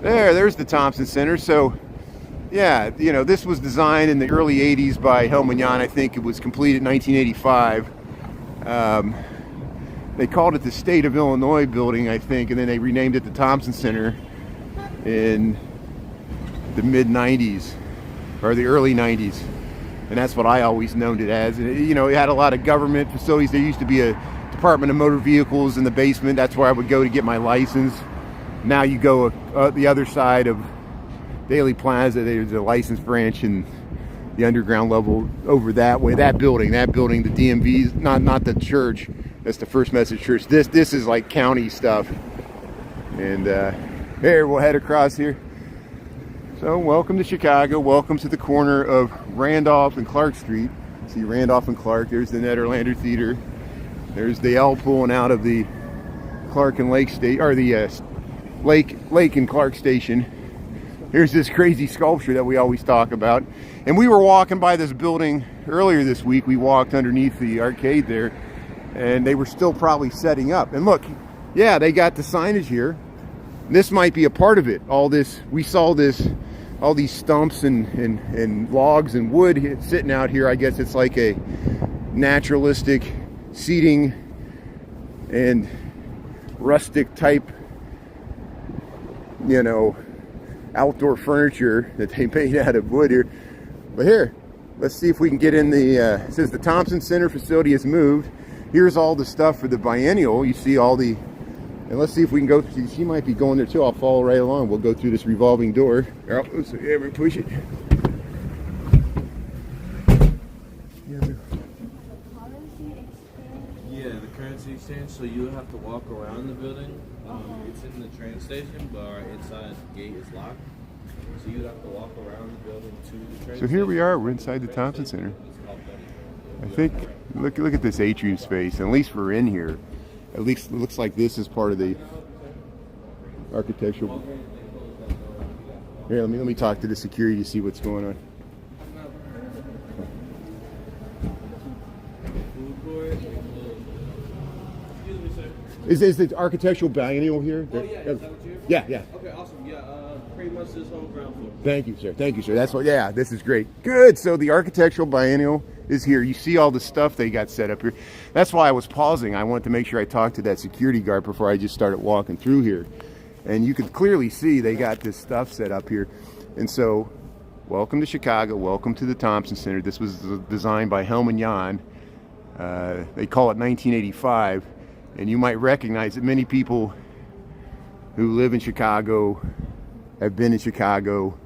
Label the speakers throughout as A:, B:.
A: There's the Thompson Center. So, yeah, you know, this was designed in the early 80s by Helmut. I think it was completed in 1985. They called it the State of Illinois building, I think, and then they renamed it the Thompson Center in the mid-90s, or the early 90s. And that's what I always known it as. And, you know, it had a lot of government facilities. There used to be a Department of Motor Vehicles in the basement. That's where I would go to get my license. Now you go the other side of Daily Plaza. There's a license branch in the underground level over that way. That building, the DMV, not the church. That's the First Methodist Church. This is like county stuff. And here, we'll head across here. So welcome to Chicago. Welcome to the corner of Randolph and Clark Street. See Randolph and Clark. There's the Nederlander Theater. There's the L pulling out of the Clark and Lake State, or the Lake and Clark Station. Here's this crazy sculpture that we always talk about. And we were walking by this building earlier this week. We walked underneath the arcade there, and they were still probably setting up. And look, yeah, they got the signage here. This might be a part of it. All this, we saw this, all these stumps and logs and wood sitting out here. I guess it's like a naturalistic seating and rustic type, you know, outdoor furniture that they made out of wood here. But here, let's see if we can get in the, it says the Thompson Center facility has moved. Here's all the stuff for the Biennial. You see all the, and let's see if we can go through. She might be going there too. I'll follow right along. We'll go through this revolving door. Oh, so yeah, we push it.
B: Yeah, the currency exchange. So you have to walk around the building. It's in the train station, but our inside gate is locked. So you have to walk around the building to the train.
A: So here we are. We're inside the Thompson Center. I think look at this atrium space. And at least we're in here. At least it looks like this is part of the architectural. Here, let me talk to the security to see what's going on. Is the architectural biennial here?
B: Oh, yeah. Is that what you're?
A: Yeah.
B: Okay, awesome. Yeah, pretty much this whole ground floor.
A: Thank you, sir. That's what. Yeah, this is great. Good. So the architectural biennial is here. You see all the stuff they got set up here. That's why I was pausing. I wanted to make sure I talked to that security guard before I just started walking through here. And you could clearly see they got this stuff set up here. And so, welcome to Chicago. Welcome to the Thompson Center. This was designed by Helmut Jahn. They call it 1985. And you might recognize that many people who live in Chicago, have been in Chicago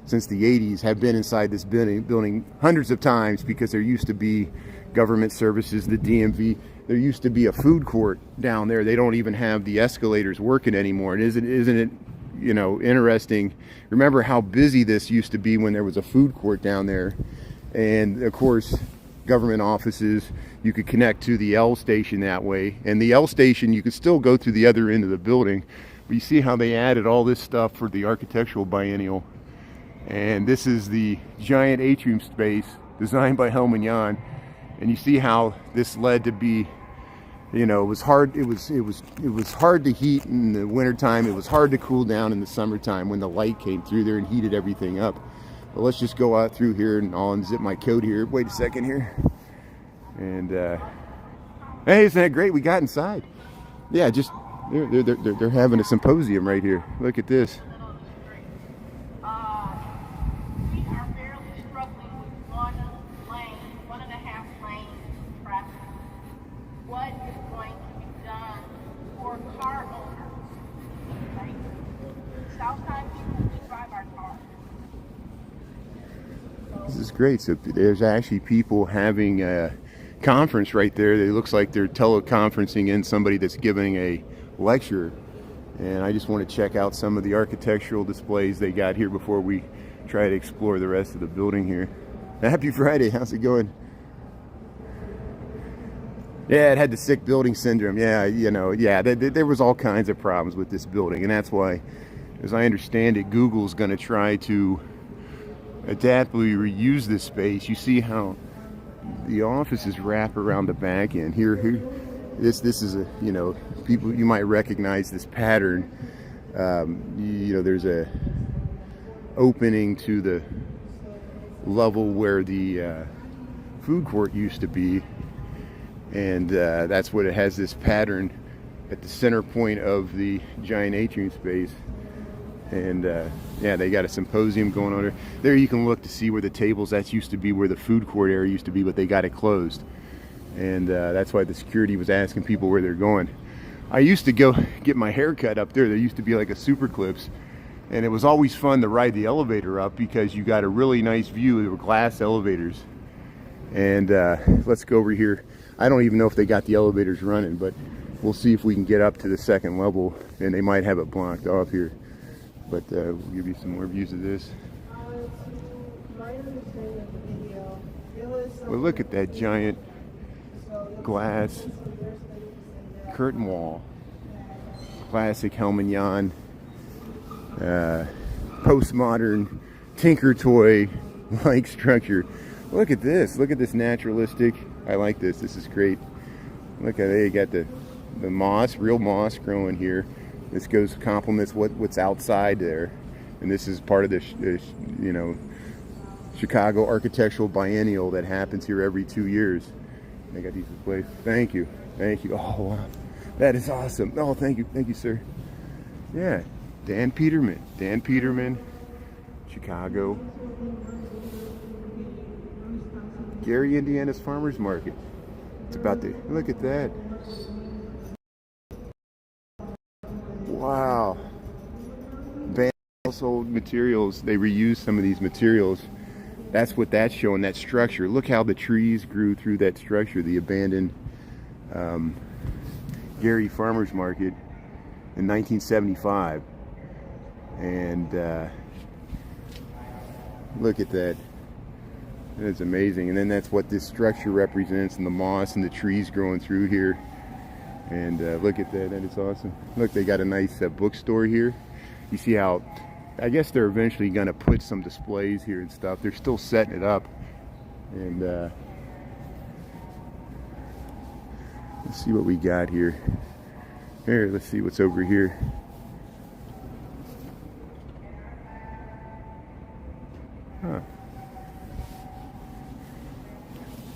A: since the 80s, have been inside this building hundreds of times, because there used to be government services, the DMV. There used to be a food court down there. They don't even have the escalators working anymore. And isn't it, you know, interesting? Remember how busy this used to be when there was a food court down there. And of course, government offices, you could connect to the L station that way. And the L station, you could still go to the other end of the building. But you see how they added all this stuff for the architectural biennial. And this is the giant atrium space designed by Helmut Jahn. And you see how this led to be, you know, it was hard to heat in the wintertime. It was hard to cool down in the summertime when the light came through there and heated everything up. But let's just go out through here, and I'll unzip my coat here. Wait a second here. And hey, isn't that great? We got inside. Yeah, just they're having a symposium right here. Look at this.
C: We are barely struggling with 1.5 lane traffic. What is going to be done for car owners? Right? Southside people, we drive our cars.
A: This is great. So there's actually people having a conference right there. It looks like they're teleconferencing in somebody that's giving a lecture. And I just want to check out some of the architectural displays they got here before we try to explore the rest of the building here. Happy Friday. How's it going? Yeah, it had the sick building syndrome. Yeah, you know, yeah, there was all kinds of problems with this building. And that's why, as I understand it, Google's going to try to adaptively reuse this space. You see how the offices wrap around the back end here. This is a, you know, people, you might recognize this pattern. You know, there's a opening to the level where the food court used to be, and that's what it has, this pattern at the center point of the giant atrium space. And yeah, they got a symposium going on there. There you can look to see where the tables, that used to be where the food court area used to be, but they got it closed. And that's why the security was asking people where they're going. I used to go get my hair cut up there. There used to be like a Super Clips, and it was always fun to ride the elevator up because you got a really nice view. There were glass elevators. And let's go over here. I don't even know if they got the elevators running, but we'll see if we can get up to the second level, and they might have it blocked off here. But we'll give you some more views of this. Well, look at that giant glass curtain wall. Classic Helmut Jahn, postmodern Tinker Toy like structure. Look at this. Look at this naturalistic. I like this. This is great. Look at they got the moss, real moss growing here. This complements what's outside there, and this is part of this, you know, Chicago architectural biennial that happens here every 2 years. They got these displays. Thank you, thank you. Oh wow, that is awesome. Oh, thank you, sir. Yeah, Dan Peterman, Chicago, Gary, Indiana's Farmers Market. It's about to look at that. Wow. Household materials, they reuse some of these materials. That's what that's showing, that structure. Look how the trees grew through that structure, the abandoned Gary Farmers Market in 1975. And look at that. That's amazing. And then that's what this structure represents, and the moss and the trees growing through here. And look at that, that is awesome. Look, they got a nice bookstore here. You see how, I guess they're eventually gonna put some displays here and stuff. They're still setting it up. And let's see what we got here. Here, let's see what's over here. Huh.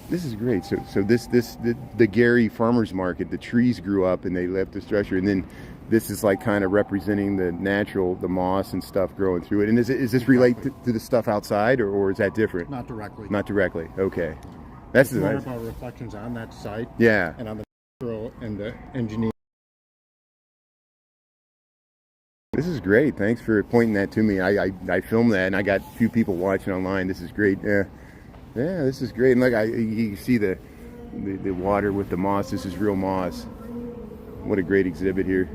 A: This is great. So the Gary Farmers Market, the trees grew up and they left the structure, and then this is like kind of representing the natural, the moss and stuff growing through it. And is this relate to the stuff outside, or is that different?
D: Not directly.
A: Not directly. Okay. That's
D: more
A: nice.
D: about reflections on that site.
A: Yeah.
D: And on the natural and the engineering.
A: This is great. Thanks for pointing that to me. I filmed that, and I got a few people watching online. This is great. Yeah. Yeah, this is great. And look, you can see the water with the moss. This is real moss. What a great exhibit here.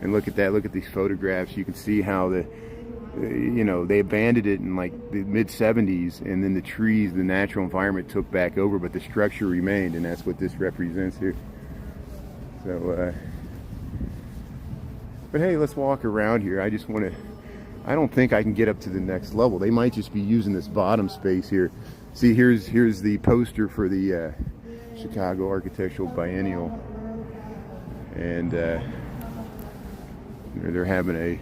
A: And look at that. Look at these photographs. You can see how you know, they abandoned it in like the mid-70s, and then the trees, the natural environment took back over, but the structure remained, and that's what this represents here. So, but hey, let's walk around here. I just want to, I don't think I can get up to the next level. They might just be using this bottom space here. See, here's the poster for the Chicago Architectural Biennial, and they're having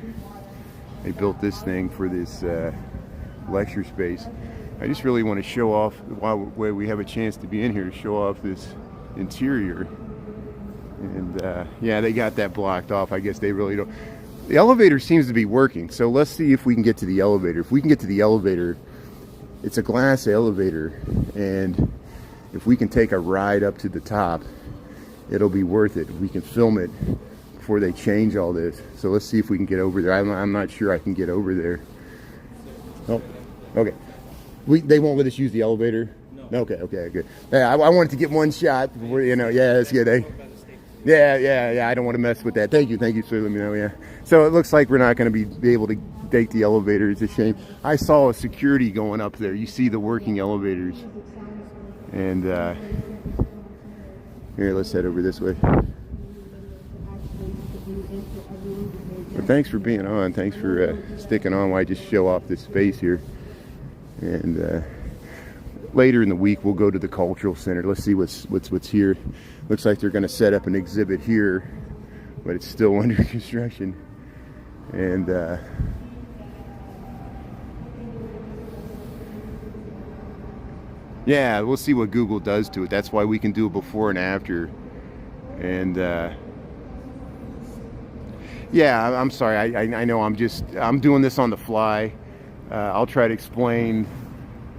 A: they built this thing for this lecture space. I just really want to show off, while we have a chance to be in here, to show off this interior. And yeah, they got that blocked off. I guess they really don't. The elevator seems to be working, so let's see if we can get to the elevator. If we can get to the elevator, it's a glass elevator, and if we can take a ride up to the top, it'll be worth it. We can film it before they change all this. So let's see if we can get over there. I'm not sure I can get over there. Oh, okay. They won't let us use the elevator? No. Okay, good. Yeah, I wanted to get one shot before, you know, yeah, that's good. Yeah, I don't want to mess with that. Thank you, sir. Let me know, yeah. So it looks like we're not going to be able to take the elevator. It's a shame. I saw a security going up there. You see the working elevators. And here, let's head over this way. Well, thanks for being on. Thanks for sticking on while I just show off this space here. And later in the week, we'll go to the cultural center. Let's see what's here. Looks like they're going to set up an exhibit here, but it's still under construction. And yeah, we'll see what Google does to it. That's why we can do a before and after. And yeah, I'm sorry. I know I'm doing this on the fly. I'll try to explain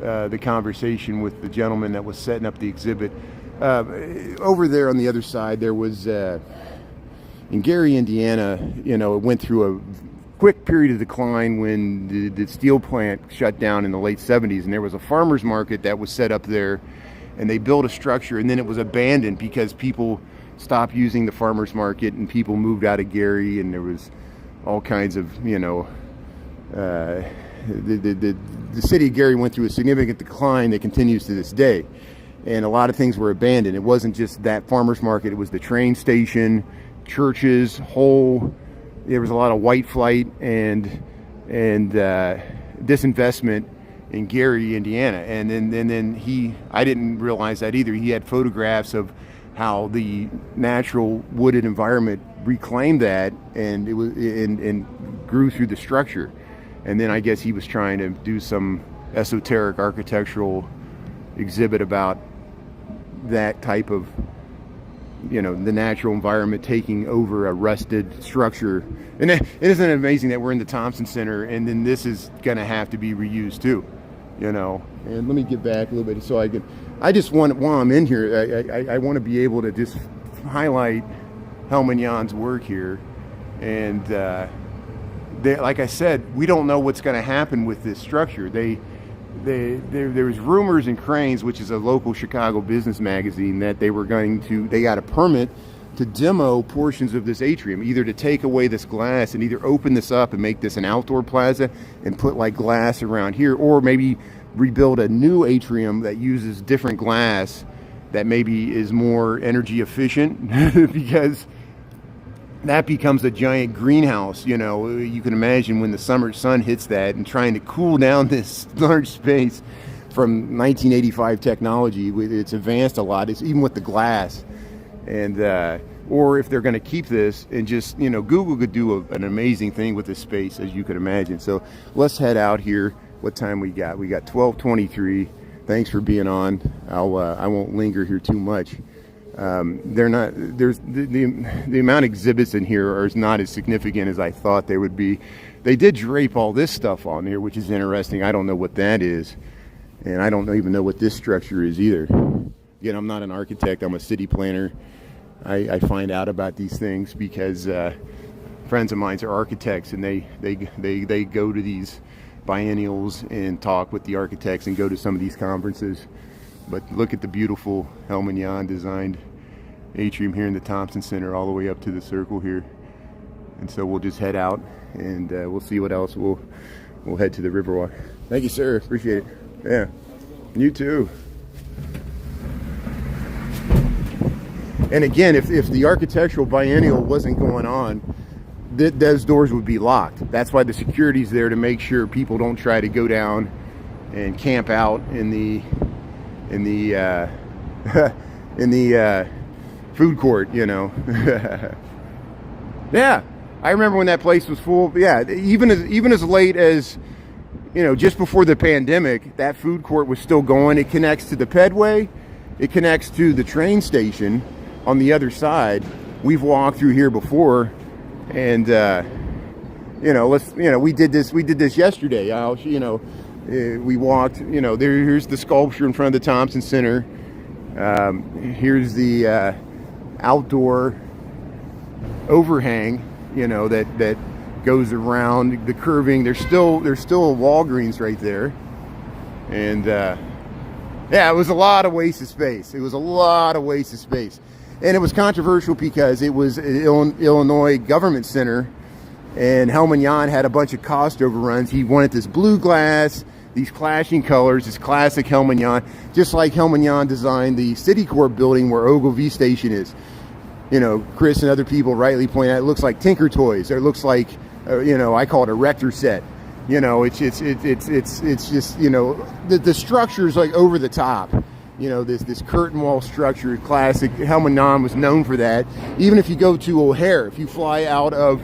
A: the conversation with the gentleman that was setting up the exhibit. Over there on the other side, there was in Gary, Indiana, it went through a quick period of decline when the steel plant shut down in the late 70s, and there was a farmer's market that was set up there, and they built a structure, and then it was abandoned because people stopped using the farmer's market and people moved out of Gary, and there was all kinds of, the city of Gary went through a significant decline that continues to this day, and a lot of things were abandoned. It wasn't just that farmer's market, it was the train station, churches, there was a lot of white flight and disinvestment in Gary, Indiana. And then I didn't realize that either. He had photographs of how the natural wooded environment reclaimed that, and it was and grew through the structure. And then I guess he was trying to do some esoteric architectural exhibit about that type of, the natural environment taking over a rusted structure. And isn't it amazing that we're in the Thompson Center, and then this is going to have to be reused too, And let me get back a little bit so I just want, while I'm in here, I want to be able to just highlight Helmut Jahn's work here. And like I said, we don't know what's going to happen with this structure. There's rumors in Cranes, which is a local Chicago business magazine, that they got a permit to demo portions of this atrium, either to take away this glass and either open this up and make this an outdoor plaza and put like glass around here, or maybe rebuild a new atrium that uses different glass that maybe is more energy efficient because that becomes a giant greenhouse. You can imagine when the summer sun hits that and trying to cool down this large space from 1985 technology. It's advanced a lot. It's even with the glass. And or if they're going to keep this and just, Google could do an amazing thing with this space, as you could imagine. So let's head out here. What time we got? We got 12:23. Thanks for being on. I won't linger here too much. There's the amount of exhibits in here is not as significant as I thought they would be. They did drape all this stuff on here, which is interesting. I don't know what that is, and I don't even know what this structure is either. Again, I'm not an architect. I'm a city planner. I find out about these things because friends of mine are architects, and they go to these biennials and talk with the architects and go to some of these conferences. But look at the beautiful Helmut Jahn designed atrium here in the Thompson Center, all the way up to the circle here. And so we'll just head out and we'll see what else. We'll head to the Riverwalk. Thank you, sir. Appreciate it. Yeah, you too. And again, if the architectural biennial wasn't going on, those doors would be locked. That's why the security's there, to make sure people don't try to go down and camp out in the food court, Yeah, I remember when that place was full. Yeah, even as late as, just before the pandemic, that food court was still going. It connects to the Pedway. It connects to the train station on the other side. We've walked through here before, and we did this yesterday. We walked, here's the sculpture in front of the Thompson Center. Here's the outdoor overhang, that goes around the curving. There's still a Walgreens right there. And yeah, it was a lot of wasted space. And it was controversial because it was an Illinois government center, and Helmut Jahn had a bunch of cost overruns. He wanted this blue glass, these clashing colors, this classic Helmut Jahn, just like Helmut Jahn designed the Citicorp building where Ogilvy Station is. Chris and other people rightly point out, it looks like Tinker Toys, or it looks like, I call it a Rector set. It's just, the structure is like over the top. This curtain wall structure, classic. Helmut Jahn was known for that. Even if you go to O'Hare, if you fly out of